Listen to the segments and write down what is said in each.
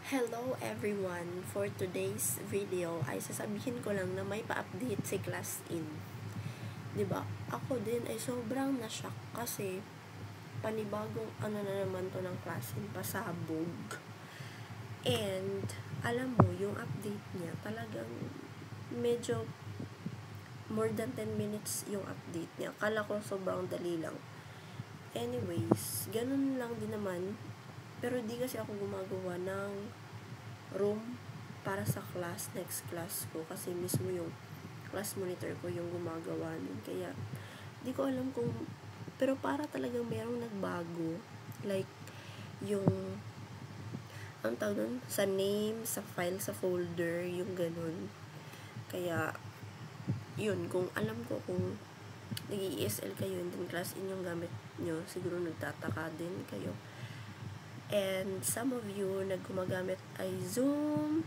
Hello everyone! For today's video ay sasabihin ko lang na may pa-update si Class In. 'Di ba? Ako din ay sobrang na-shock kasi panibagong na naman to ng Class In, pasabog. And alam mo, yung update niya talagang medyo more than 10 minutes yung update niya. Akala ko sobrang dali lang. Anyways, ganun lang din naman. Pero di kasi ako gumagawa ng room para sa next class ko. Kasi mismo yung class monitor ko yung gumagawa nun. Kaya, di ko alam kung, pero para talagang merong nagbago. Like, yung, ang tawag nun, sa name, sa file, sa folder, yung ganun. Kaya, yun, kung alam ko kung nag-ESL kayo and then Class In yung gamit nyo, siguro nagtataka din kayo. And some of you naggumagamit ay Zoom,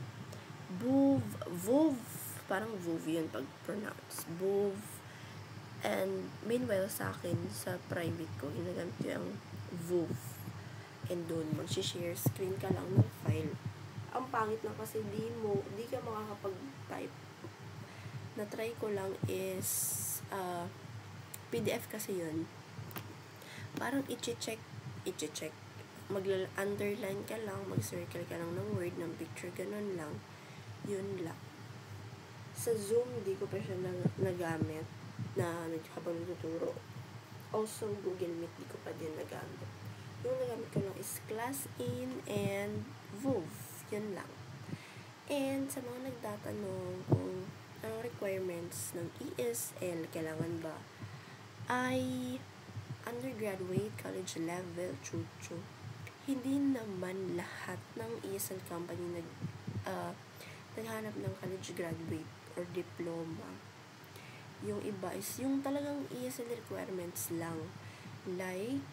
VooV, parang VooV yun pag-pronounce, VooV. And meanwhile sa akin, sa private ko, ginagamit ko yung VooV. And doon, mag-share screen ka lang ng file. Ang pangit lang kasi di ka makakapag-type. Na-try ko lang is PDF kasi yun. Parang i-check. Mag-underline ka lang, mag-circle ka lang ng word, ng picture, ganun lang. Yun lang. Sa Zoom, di ko pa siya nagamit na habang nagtuturo. Also, Google Meet, di ko pa din nagamit. Yung nagamit ko lang is Class In and VooV. Yun lang. And sa mga nagtatanong kung ang requirements ng ESL, kailangan ba ay undergraduate, college level, chuchu. Hindi naman lahat ng ESL company naghanap ng college graduate or diploma. Yung iba is yung talagang ESL requirements lang. Like,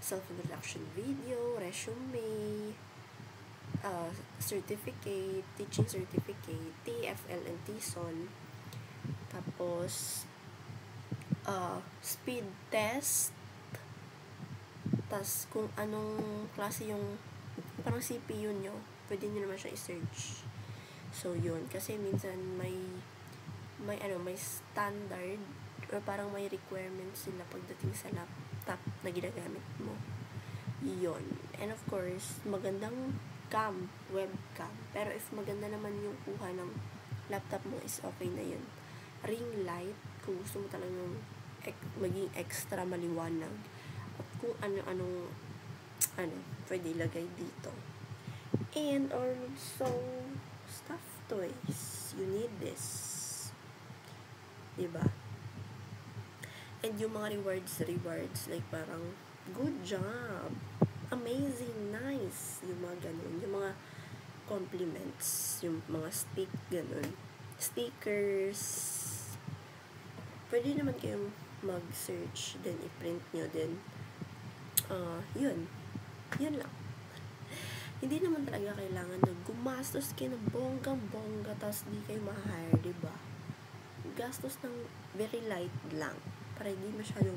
self-introduction video, resume, certificate, teaching certificate, TFL and TESOL. Tapos, speed test. Tas kung anong klase yung parang CPU nyo, pwede nyo naman siya i-search. So yun, kasi minsan may standard or parang may requirements sila pagdating sa laptop na ginagamit mo. Yun. And of course, magandang webcam. Pero if maganda naman yung kuha ng laptop mo, is okay na yun. Ring light, kung gusto mo talagang maging extra maliwanag. At kung ano-anong pwede ilagay dito. And also, stuffed toys. You need this. Diba? And yung mga rewards, like parang, good job, amazing, nice, yung mga ganun. Yung mga compliments, yung mga stickers. Pwede naman kayong mag-search, then i-print nyo, then yun lang. Hindi naman talaga kailangan na gumastos kayo ng bonggang-bongga tapos di kayo ma-hire, diba? Gastos ng very light lang para hindi masyadong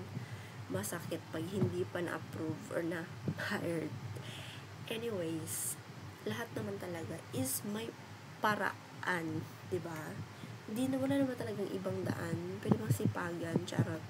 masakit pag hindi pa na-approve or na-hired. Anyways, lahat naman talaga is may paraan, diba? Wala naman talagang ibang daan. Pwede bang sipagan, charot.